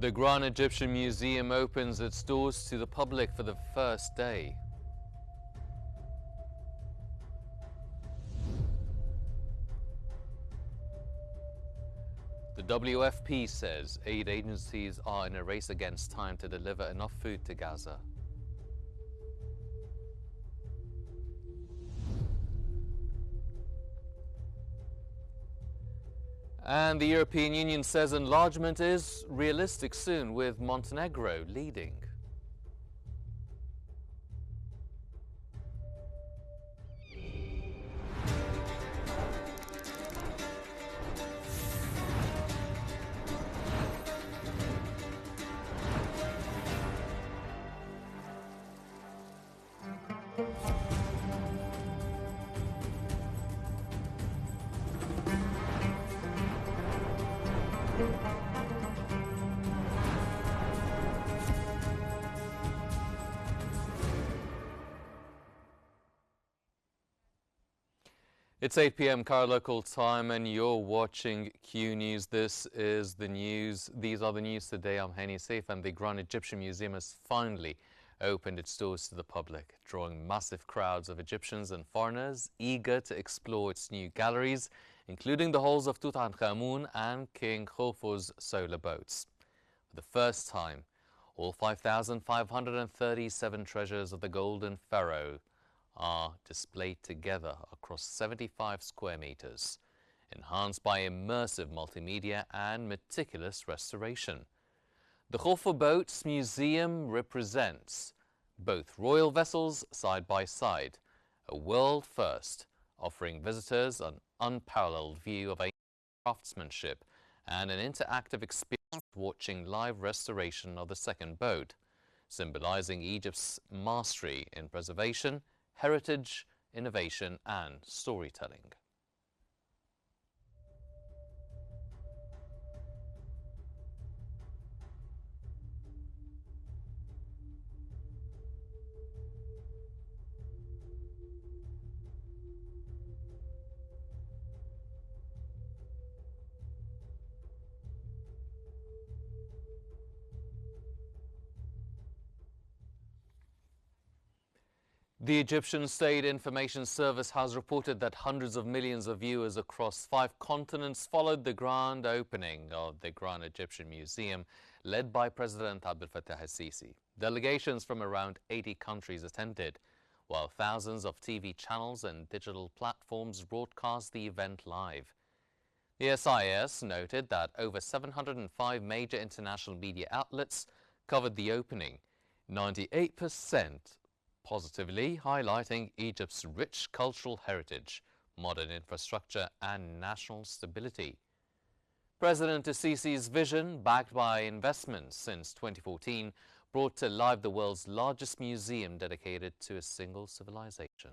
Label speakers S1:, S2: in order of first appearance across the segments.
S1: The Grand Egyptian Museum opens its doors to the public for the first day. The WFP says aid agencies are in a race against time to deliver enough food to Gaza. And the European Union says enlargement is realistic soon, with Montenegro leading. It's 8 p.m. Cairo local time, and you're watching Q News. This is the news. These are the news today. I'm Hani Saif, and the Grand Egyptian Museum has finally opened its doors to the public, drawing massive crowds of Egyptians and foreigners eager to explore its new galleries, including the halls of Tutankhamun and King Khufu's solar boats. For the first time, all 5,537 treasures of the Golden Pharaoh are displayed together across 75 square meters, enhanced by immersive multimedia and meticulous restoration. The Khufu Boats Museum represents both royal vessels side by side, a world first, offering visitors an unparalleled view of ancient craftsmanship and an interactive experience watching live restoration of the second boat, symbolizing Egypt's mastery in preservation, heritage, innovation, and storytelling. The Egyptian State Information Service has reported that hundreds of millions of viewers across 5 continents followed the grand opening of the Grand Egyptian Museum, led by President Abdel Fattah el-Sisi. Delegations from around 80 countries attended, while thousands of TV channels and digital platforms broadcast the event live. The SIS noted that over 705 major international media outlets covered the opening, 98% positively highlighting Egypt's rich cultural heritage, modern infrastructure, and national stability. President el-Sisi's vision, backed by investments since 2014, brought to life the world's largest museum dedicated to a single civilization.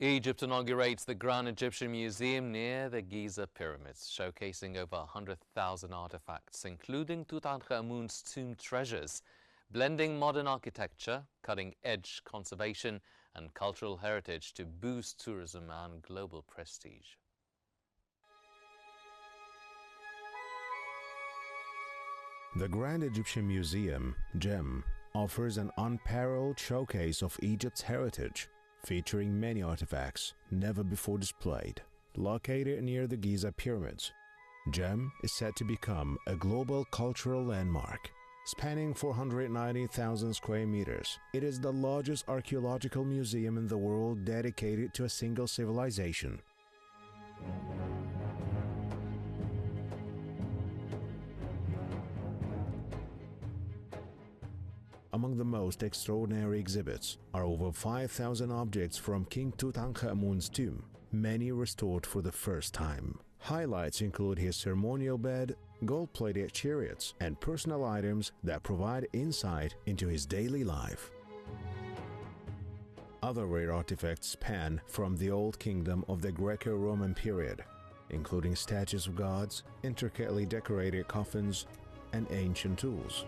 S1: Egypt inaugurates the Grand Egyptian Museum near the Giza pyramids, showcasing over 100,000 artifacts, including Tutankhamun's tomb treasures, blending modern architecture, cutting-edge conservation, and cultural heritage to boost tourism and global prestige.
S2: The Grand Egyptian Museum, GEM, offers an unparalleled showcase of Egypt's heritage, featuring many artifacts never before displayed. Located near the Giza pyramids, GEM is set to become a global cultural landmark. Spanning 490,000 square meters, it is the largest archaeological museum in the world dedicated to a single civilization. Among the most extraordinary exhibits are over 5,000 objects from King Tutankhamun's tomb, many restored for the first time. Highlights include his ceremonial bed, gold-plated chariots, and personal items that provide insight into his daily life. Other rare artifacts span from the Old Kingdom of the Greco-Roman period, including statues of gods, intricately decorated coffins, and ancient tools.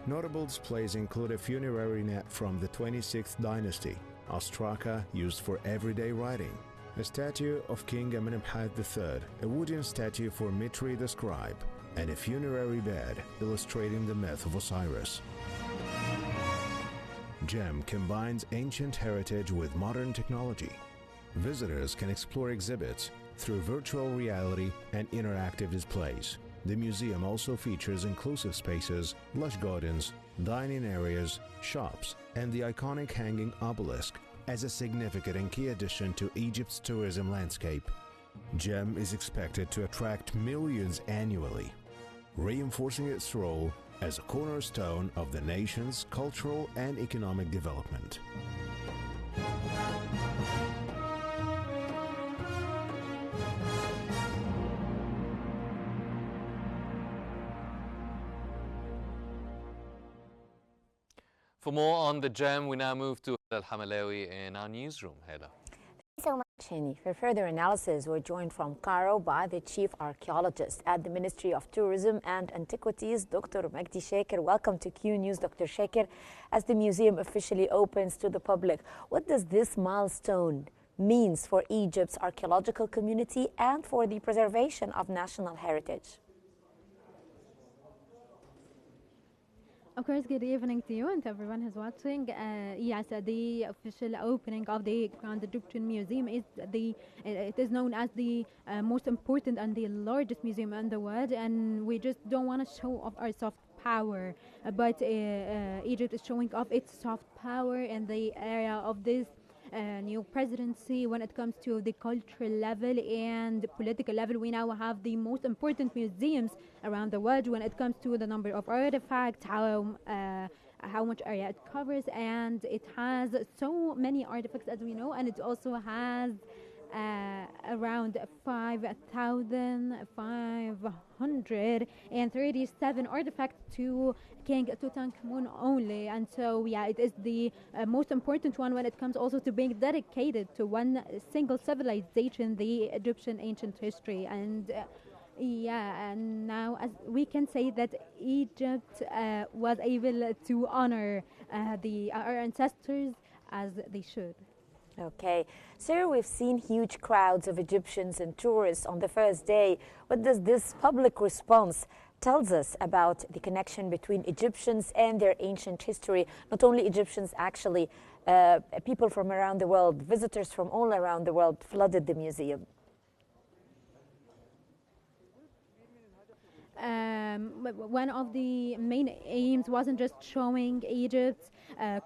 S2: Notable displays include a funerary net from the 26th dynasty, ostraka used for everyday writing, a statue of King Amenemhat III, a wooden statue for Mitri the scribe, and a funerary bed illustrating the myth of Osiris. GEM combines ancient heritage with modern technology. Visitors can explore exhibits through virtual reality and interactive displays. The museum also features inclusive spaces, lush gardens, dining areas, shops, and the iconic hanging obelisk as a significant and key addition to Egypt's tourism landscape. GEM is expected to attract millions annually, reinforcing its role as a cornerstone of the nation's cultural and economic development.
S1: For more on the GEM, we now move to Al Hamalawi in our newsroom. Hela.
S3: So much, Shani. For further analysis, we're joined from Cairo by the chief archaeologist at the Ministry of Tourism and Antiquities, Dr. Magdi Shaker. Welcome to Q News, Dr. Shaker. As the museum officially opens to the public, what does this milestone mean for Egypt's archaeological community and for the preservation of national heritage?
S4: Of course, good evening to you and to everyone who's watching. Yes, the official opening of the Grand Egyptian Museum is it is known as the most important and the largest museum in the world, and we just don't want to show off our soft power, but Egypt is showing off its soft power in the area of this new presidency. When it comes to the cultural level and political level, we now have the most important museums around the world when it comes to the number of artifacts, how much area it covers, and it has so many artifacts, as we know, and it also has around 5,537 artifacts to King Tutankhamun only. And so, yeah, it is the most important one when it comes also to being dedicated to one single civilization, the Egyptian ancient history. And and now as we can say that Egypt was able to honor our ancestors as they should.
S3: Okay. Sir, we've seen huge crowds of Egyptians and tourists on the first day. What does this public response tells us about the connection between Egyptians and their ancient history? Not only Egyptians, actually, people from around the world, visitors from all around the world flooded the museum.
S4: One of the main aims wasn't just showing Egypt's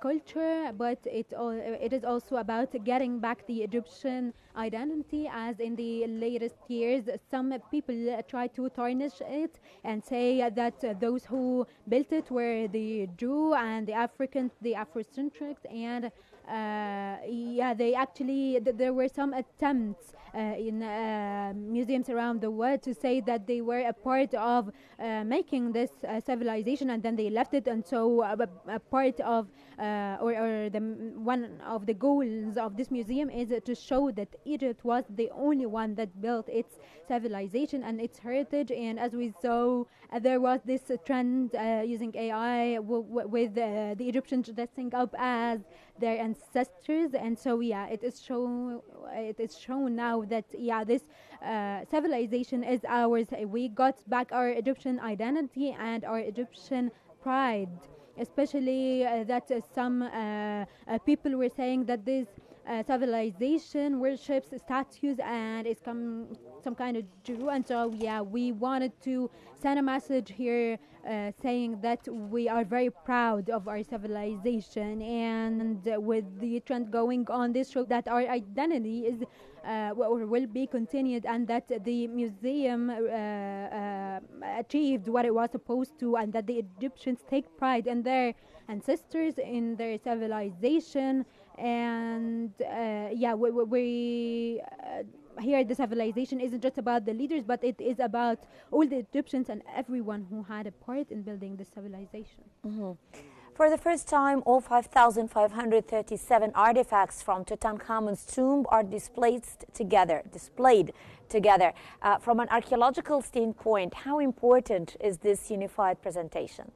S4: culture, but it is also about getting back the Egyptian identity, as in the latest years some people try to tarnish it and say that those who built it were the Jew and the Africans, the Afrocentrics, and they actually there were some attempts in museums around the world to say that they were a part of making this civilization, and then they left it. And so a part of one of the goals of this museum is to show that Egypt was the only one that built its civilization and its heritage. And as we saw, there was this trend using AI with the Egyptians dressing up as their ancestors. And so it is shown now that this civilization is ours. We got back our Egyptian identity and our Egyptian pride, especially that some people were saying that this civilization worships statues and is some kind of Jew. And so we wanted to send a message here saying that we are very proud of our civilization, and with the trend going on, this shows that our identity is will be continued, and that the museum achieved what it was supposed to, and that the Egyptians take pride in their ancestors, in their civilization. And we here the civilization isn't just about the leaders, but it is about all the Egyptians and everyone who had a part in building this civilization.
S3: Mm-hmm. For the first time, all 5,537 artifacts from Tutankhamun's tomb are displayed together. From an archaeological standpoint, how important is this unified presentation?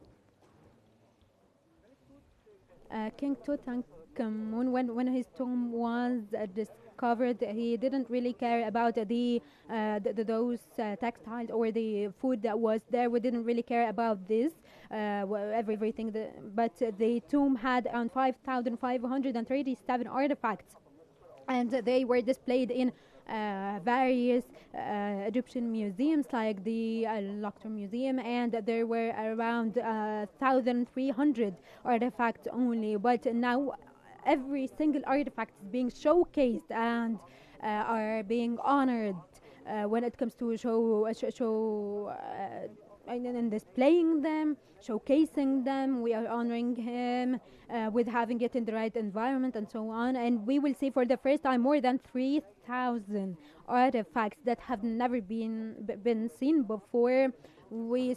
S4: King Tutankhamun, when his tomb was discovered, he didn't really care about those textiles or the food that was there. We didn't really care about this, everything. But the tomb had around 5,537 artifacts, and they were displayed in various Egyptian museums like the Luxor Museum, and there were around 1,300 artifacts only. But now every single artifact is being showcased and are being honored when it comes to and displaying them, showcasing them. We are honoring him with having it in the right environment and so on. And we will see for the first time more than 3,000 artifacts that have never been seen before. We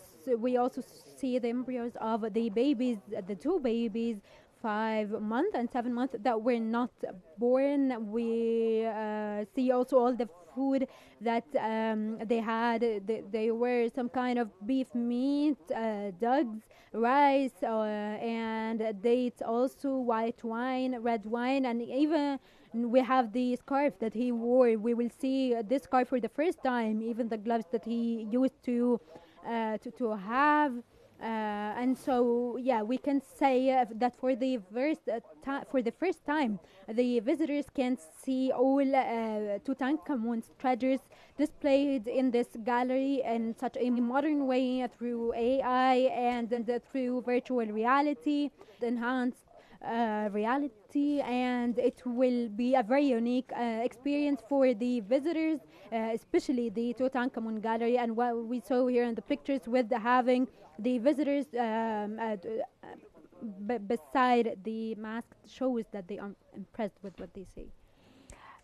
S4: also see the embryos of the babies, the two babies, 5 months and 7 months, that were not born. We see also all the food that they had. They were some kind of beef meat, dugs, rice, and dates, also white wine, red wine, and even we have the scarf that he wore. We will see this scarf for the first time, even the gloves that he used to have. And so, yeah, we can say that for the first time, the visitors can see all Tutankhamun's treasures displayed in this gallery in such a modern way through AI and through virtual reality, enhanced reality, and it will be a very unique experience for the visitors, especially the Tutankhamun gallery. And what we saw here in the pictures with having the visitors beside the masked, shows that they are impressed with what they see.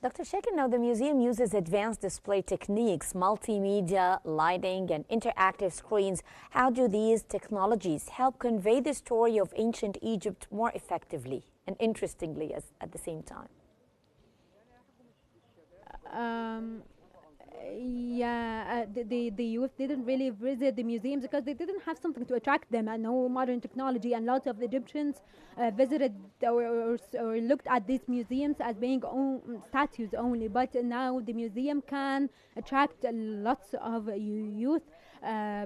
S3: Dr. Shaker, now the museum uses advanced display techniques, multimedia, lighting, and interactive screens. How do these technologies help convey the story of ancient Egypt more effectively and interestingly at the same time? The youth didn't really visit the museums because they didn't have something to attract them, and no modern technology. And lots of Egyptians visited or looked at these museums as being statues only. But now the museum can attract lots of youth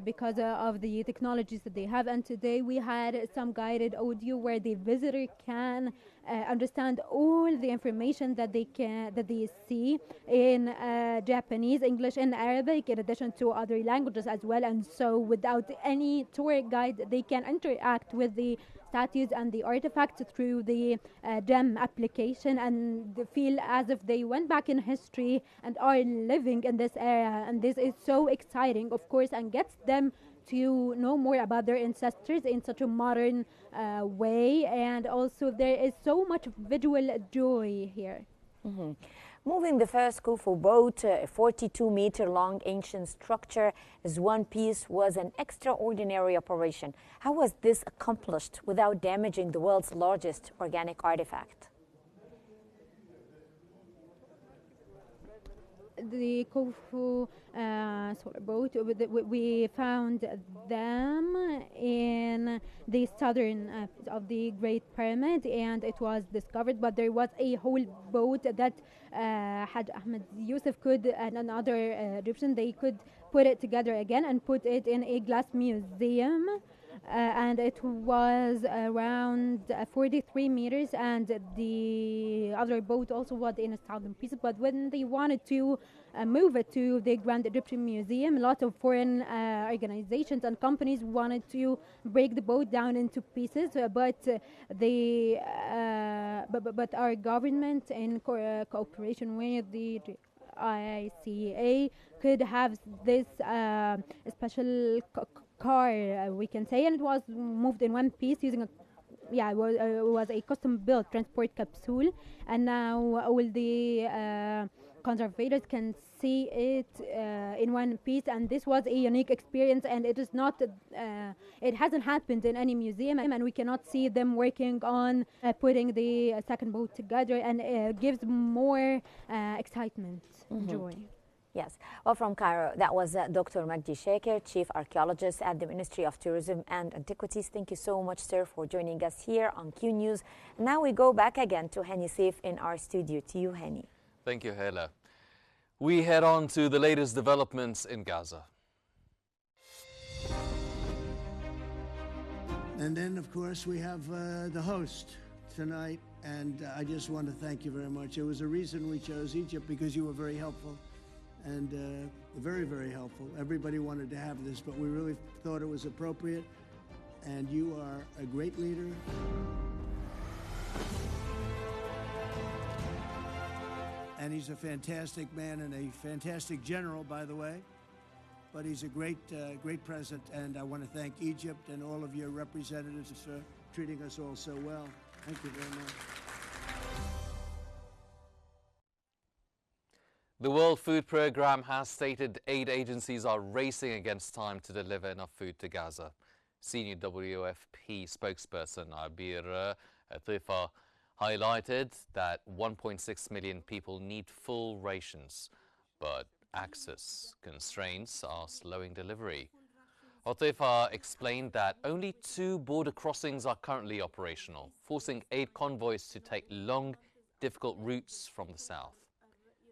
S3: because of the technologies that they have. And today we had some guided audio where the visitor can understand all the information that they see in Japanese, English, and Arabic, in addition to other languages as well. And so without any tour guide, they can interact with the statues and the artifacts through the GEM application and feel as if they went back in history and are living in this era. And this is so exciting, of course, and gets them to know more about their ancestors in such a modern way. And also there is so much visual joy here. Mm-hmm. Moving the first Khufu boat, a 42-meter-long ancient structure, as one piece was an extraordinary operation. How was this accomplished without damaging the world's largest organic artifact?
S4: The Khufu solar boat, we found them in the southern of the Great Pyramid, and it was discovered. But there was a whole boat that had Ahmed Yusuf and another Egyptian. They could put it together again and put it in a glass museum. And it was around 43 meters, and the other boat also was in 1,000 pieces. But when they wanted to move it to the Grand Egyptian Museum, a lot of foreign organizations and companies wanted to break the boat down into pieces, but our government, in cooperation with the ICA, could have this special car, we can say, and it was moved in one piece using it was a custom built transport capsule. And now all the conservators can see it in one piece, and this was a unique experience, and it is not it hasn't happened in any museum, and we cannot see them working on putting the second boat together, and gives more excitement, joy.
S3: Yes. Well, from Cairo, that was Dr. Magdi Shaker, Chief Archaeologist at the Ministry of Tourism and Antiquities. Thank you so much, sir, for joining us here on Q News. Now we go back again to Hani Saif in our studio. To you, Hani.
S1: Thank you, Hela. We head on to the latest developments in Gaza.
S5: And then, of course, we have the host tonight. And I just want to thank you very much. It was a reason we chose Egypt, because you were very helpful. And very, very helpful. Everybody wanted to have this, but we really thought it was appropriate. And you are a great leader. And he's a fantastic man and a fantastic general, by the way. But he's a great president. And I want to thank Egypt and all of your representatives for treating us all so well. Thank you very much.
S1: The World Food Programme has stated aid agencies are racing against time to deliver enough food to Gaza. Senior WFP spokesperson Abir Atifa highlighted that 1.6 million people need full rations, but access constraints are slowing delivery. Atifa explained that only 2 border crossings are currently operational, forcing aid convoys to take long, difficult routes from the south.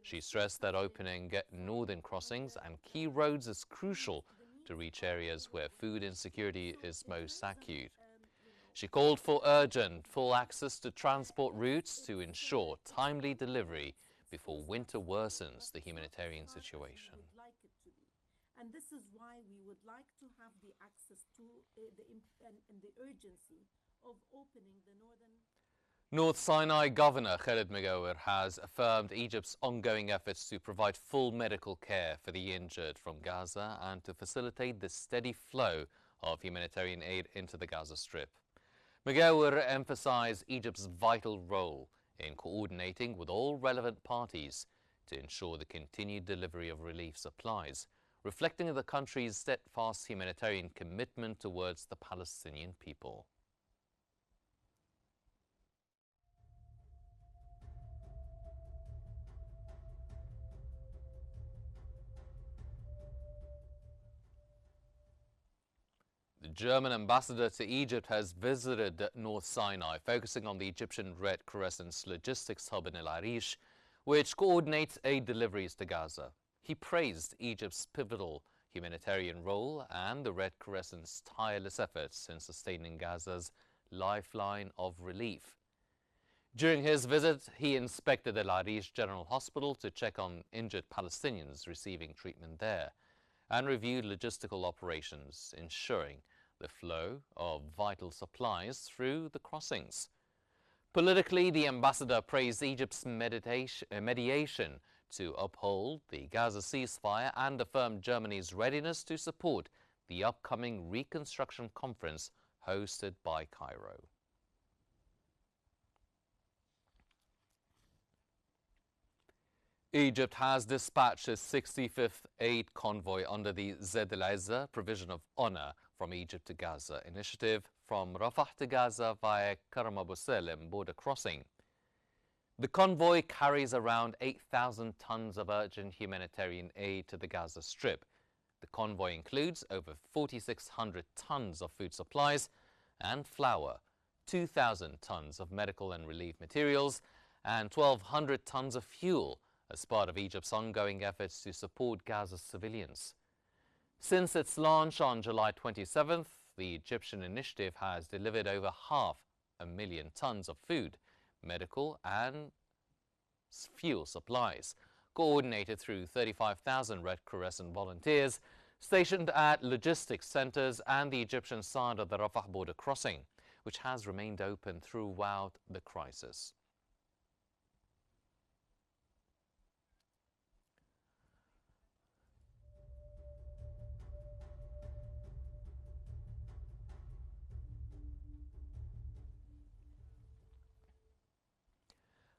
S1: She stressed that opening northern crossings and key roads is crucial to reach areas where food insecurity is most acute. She called for urgent, full access to transport routes to ensure timely delivery before winter worsens the humanitarian situation.
S6: And this is why we would like to have the access to the urgency of opening the northern.
S1: North Sinai Governor Khaled Megawer has affirmed Egypt's ongoing efforts to provide full medical care for the injured from Gaza and to facilitate the steady flow of humanitarian aid into the Gaza Strip. Megawer emphasized Egypt's vital role in coordinating with all relevant parties to ensure the continued delivery of relief supplies, reflecting the country's steadfast humanitarian commitment towards the Palestinian people. The German ambassador to Egypt has visited North Sinai, focusing on the Egyptian Red Crescent's logistics hub in El Arish, which coordinates aid deliveries to Gaza. He praised Egypt's pivotal humanitarian role and the Red Crescent's tireless efforts in sustaining Gaza's lifeline of relief. During his visit, he inspected El Arish General Hospital to check on injured Palestinians receiving treatment there and reviewed logistical operations, ensuring the flow of vital supplies through the crossings. Politically, the ambassador praised Egypt's mediation to uphold the Gaza ceasefire and affirmed Germany's readiness to support the upcoming reconstruction conference hosted by Cairo. Egypt has dispatched its 65th aid convoy under the Zed al-Izza Provision of Honor from Egypt to Gaza initiative from Rafah to Gaza via Karam Abu Salim border crossing. The convoy carries around 8,000 tons of urgent humanitarian aid to the Gaza Strip. The convoy includes over 4,600 tons of food supplies and flour, 2,000 tons of medical and relief materials, and 1,200 tons of fuel, as part of Egypt's ongoing efforts to support Gaza's civilians. Since its launch on July 27th, the Egyptian initiative has delivered over 500,000 tons of food, medical and fuel supplies, coordinated through 35,000 Red Crescent volunteers stationed at logistics centers and the Egyptian side of the Rafah border crossing, which has remained open throughout the crisis.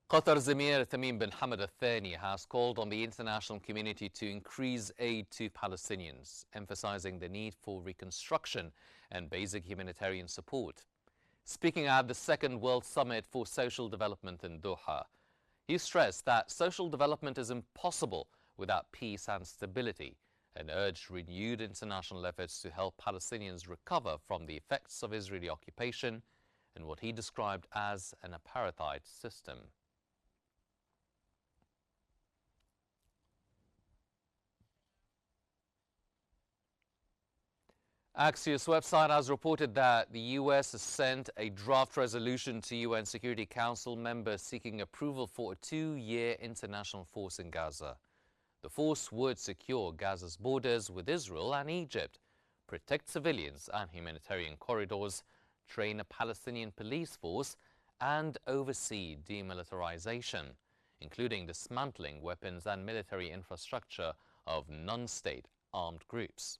S1: Qatar's Emir Tamim bin Hamad Al Thani has called on the international community to increase aid to Palestinians, emphasizing the need for reconstruction and basic humanitarian support. Speaking at the Second World Summit for Social Development in Doha, he stressed that social development is impossible without peace and stability, and urged renewed international efforts to help Palestinians recover from the effects of Israeli occupation and what he described as an apartheid system. Axios website has reported that the U.S. has sent a draft resolution to UN Security Council members seeking approval for a 2-year international force in Gaza. The force would secure Gaza's borders with Israel and Egypt, protect civilians and humanitarian corridors, train a Palestinian police force, and oversee demilitarization, including dismantling weapons and military infrastructure of non-state armed groups.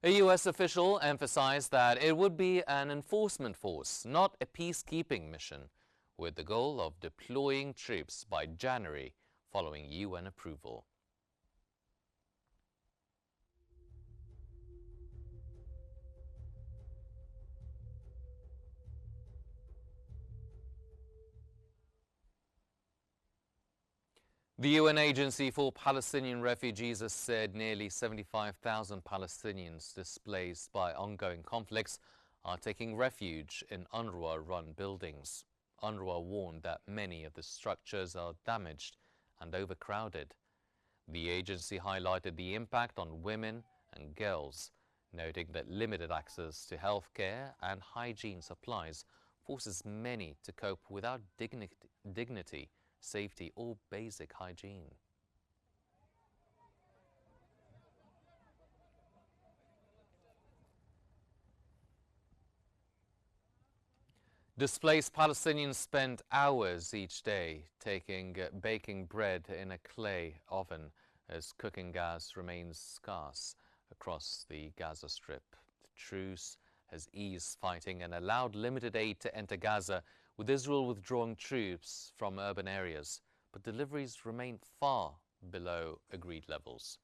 S1: A U.S. official emphasized that it would be an enforcement force, not a peacekeeping mission, with the goal of deploying troops by January following UN approval. The UN Agency for Palestinian Refugees has said nearly 75,000 Palestinians displaced by ongoing conflicts are taking refuge in UNRWA-run buildings. UNRWA warned that many of the structures are damaged and overcrowded. The agency highlighted the impact on women and girls, noting that limited access to healthcare and hygiene supplies forces many to cope without dignity, safety, or basic hygiene. Displaced Palestinians spend hours each day baking bread in a clay oven as cooking gas remains scarce across the Gaza Strip. The truce has eased fighting and allowed limited aid to enter Gaza, with Israel withdrawing troops from urban areas, but deliveries remain far below agreed levels.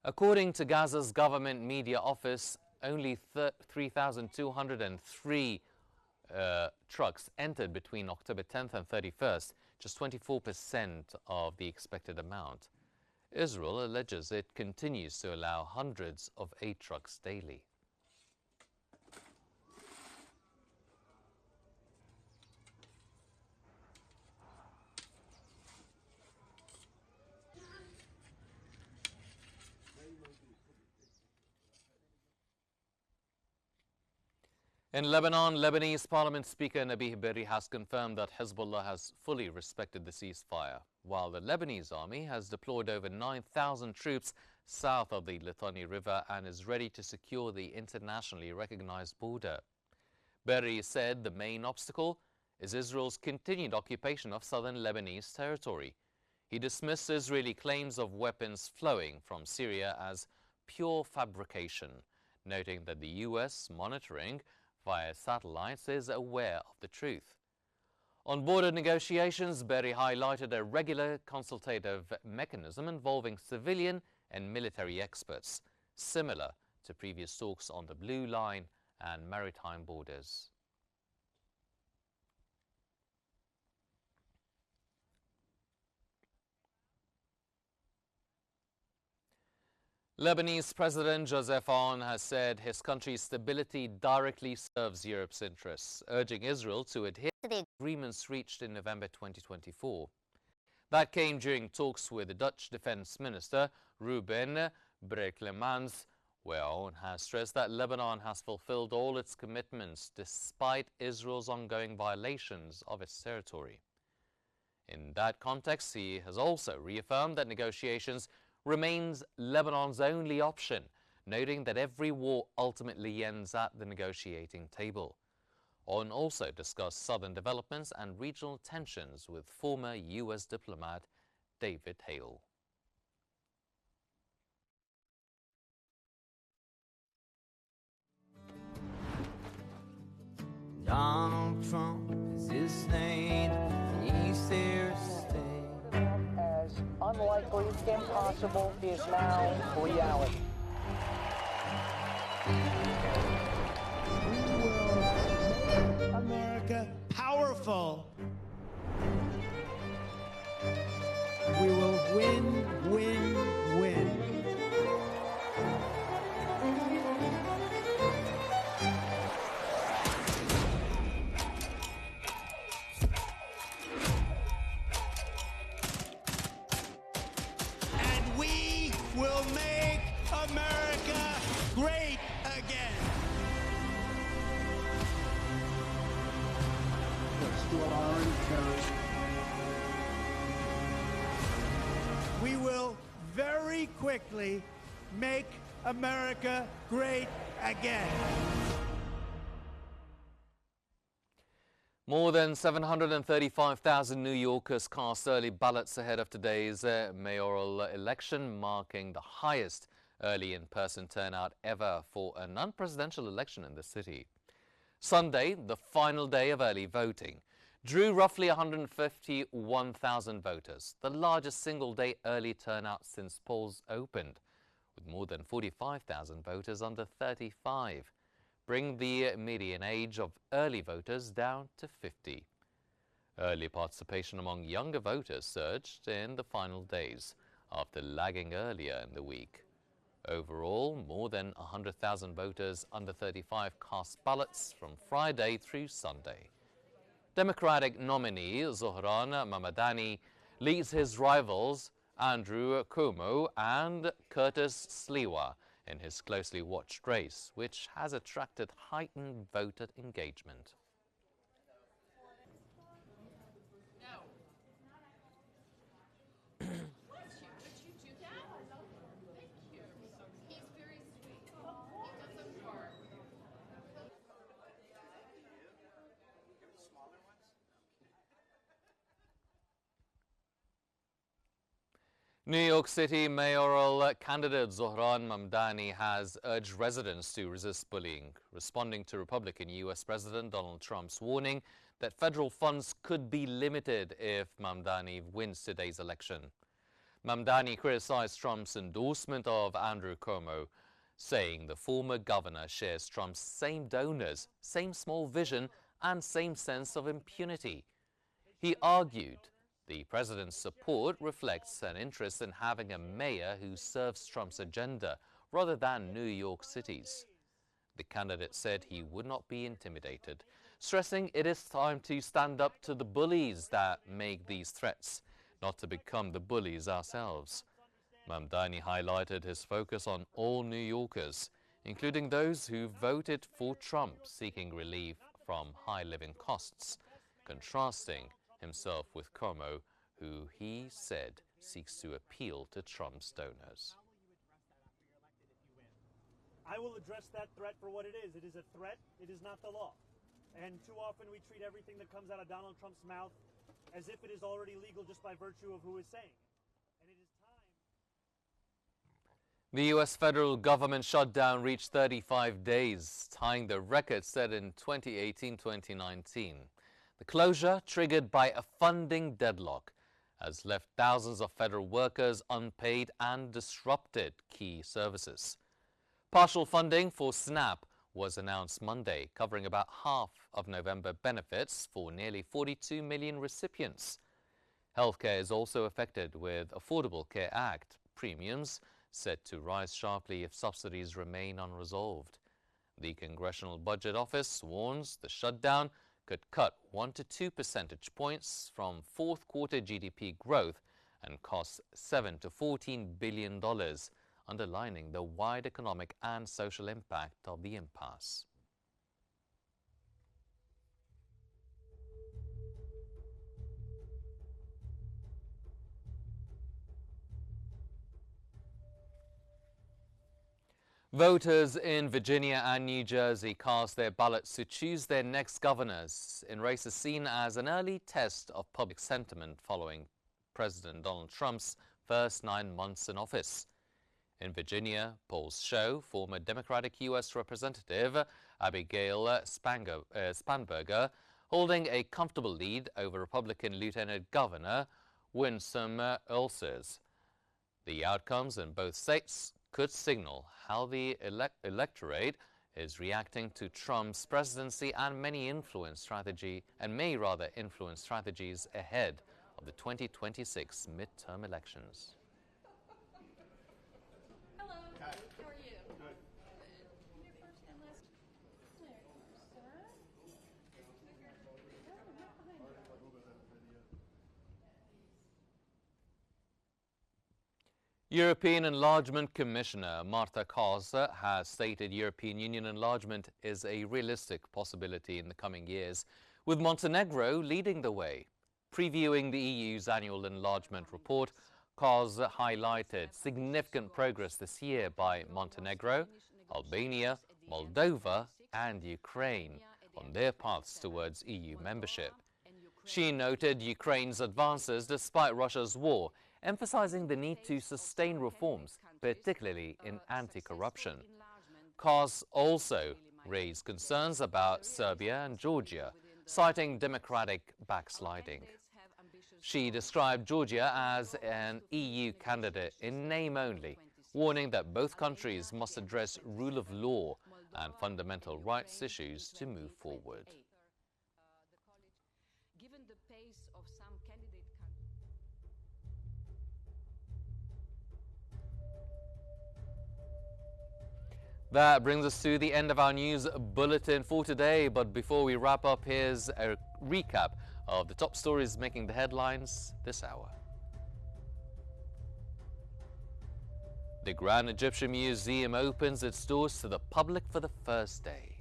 S1: According to Gaza's government media office, only 3,203 trucks entered between October 10th and 31st, just 24% of the expected amount. Israel alleges it continues to allow hundreds of aid trucks daily. In Lebanon, Lebanese Parliament Speaker Nabih Berri has confirmed that Hezbollah has fully respected the ceasefire, while the Lebanese army has deployed over 9,000 troops south of the Litani River and is ready to secure the internationally recognized border. Berri said the main obstacle is Israel's continued occupation of southern Lebanese territory. He dismissed Israeli claims of weapons flowing from Syria as pure fabrication, noting that the U.S. monitoring via satellites is aware of the truth. On border negotiations, Berri highlighted a regular consultative mechanism involving civilian and military experts, similar to previous talks on the Blue Line and maritime borders. Lebanese President Joseph Aoun has said his country's stability directly serves Europe's interests, urging Israel to adhere to the agreements reached in November 2024. That came during talks with the Dutch Defense Minister Ruben Brekelmans, where Aoun has stressed that Lebanon has fulfilled all its commitments despite Israel's ongoing violations of its territory. In that context, he has also reaffirmed that negotiations remains Lebanon's only option, noting that every war ultimately ends at the negotiating table. Aoun also discussed southern developments and regional tensions with former U.S. diplomat David Hale.
S7: Donald Trump is his name, and he said mathematically impossible is now reality.
S5: We will make America powerful. We will win, win, win. And we will make America great again. Let's do our own terrorism. We will very quickly make America great again.
S1: More than 735,000 New Yorkers cast early ballots ahead of today's mayoral election, marking the highest early in-person turnout ever for a non-presidential election in the city. Sunday, the final day of early voting, drew roughly 151,000 voters, the largest single-day early turnout since polls opened, with more than 45,000 voters under 35. Bring the median age of early voters down to 50. Early participation among younger voters surged in the final days after lagging earlier in the week. Overall, more than 100,000 voters under 35 cast ballots from Friday through Sunday. Democratic nominee Zohran Mamdani leads his rivals Andrew Cuomo and Curtis Sliwa in his closely watched race, which has attracted heightened voter engagement. New York City mayoral candidate Zohran Mamdani has urged residents to resist bullying, responding to Republican U.S. President Donald Trump's warning that federal funds could be limited if Mamdani wins today's election. Mamdani criticized Trump's endorsement of Andrew Cuomo, saying the former governor shares Trump's same donors, same small vision, and same sense of impunity. He argued the president's support reflects an interest in having a mayor who serves Trump's agenda rather than New York City's. The candidate said he would not be intimidated, stressing it is time to stand up to the bullies that make these threats, not to become the bullies ourselves. Mamdani highlighted his focus on all New Yorkers, including those who voted for Trump, seeking relief from high living costs, contrasting himself with Cuomo, who he said seeks to appeal to Trump's donors.
S8: I will address that threat for what it is. It is a threat. It is not the law. And too often we treat everything that comes out of Donald Trump's mouth as if it is already legal just by virtue of who is saying it. And it is time.
S1: The U.S. federal government shutdown reached 35 days, tying the record set in 2018-2019. The closure, triggered by a funding deadlock, has left thousands of federal workers unpaid and disrupted key services. Partial funding for SNAP was announced Monday, covering about half of November benefits for nearly 42 million recipients. Healthcare is also affected, with Affordable Care Act premiums set to rise sharply if subsidies remain unresolved. The Congressional Budget Office warns the shutdown could cut 1 to 2 percentage points from fourth quarter GDP growth and cost $7 to $14 billion, underlining the wide economic and social impact of the impasse. Voters in Virginia and New Jersey cast their ballots to choose their next governors in races seen as an early test of public sentiment following President Donald Trump's first 9 months in office. In Virginia, polls show former Democratic U.S. Representative Abigail Spanberger holding a comfortable lead over Republican Lieutenant Governor Winsome Ulcers. The outcomes in both states could signal how the electorate is reacting to Trump's presidency and may influence strategies ahead of the 2026 midterm elections.
S9: Hello. How are you? Good. Your first and last. There you are, sir.
S1: European Enlargement Commissioner Marta Koz has stated European Union enlargement is a realistic possibility in the coming years, with Montenegro leading the way. Previewing the EU's annual enlargement report, Koz highlighted significant progress this year by Montenegro, Albania, Moldova and Ukraine on their paths towards EU membership. She noted Ukraine's advances despite Russia's war, emphasizing the need to sustain reforms, particularly in anti-corruption. Koz also raised concerns about Serbia and Georgia, citing democratic backsliding. She described Georgia as an EU candidate in name only, warning that both countries must address rule of law and fundamental rights issues to move forward. That brings us to the end of our news bulletin for today. But before we wrap up, here's a recap of the top stories making the headlines this hour. The Grand Egyptian Museum opens its doors to the public for the first day.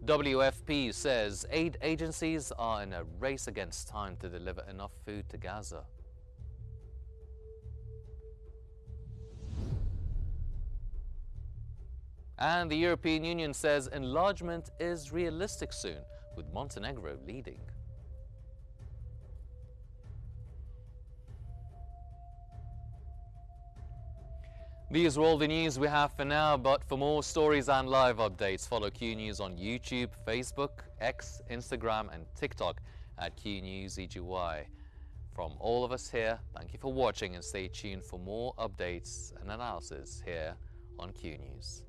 S1: WFP says aid agencies are in a race against time to deliver enough food to Gaza. And the European Union says enlargement is realistic soon, with Montenegro leading. These are all the news we have for now, but for more stories and live updates, follow Q News on YouTube, Facebook, X, Instagram and TikTok at QNewsEGY. From all of us here, thank you for watching and stay tuned for more updates and analysis here on Q News.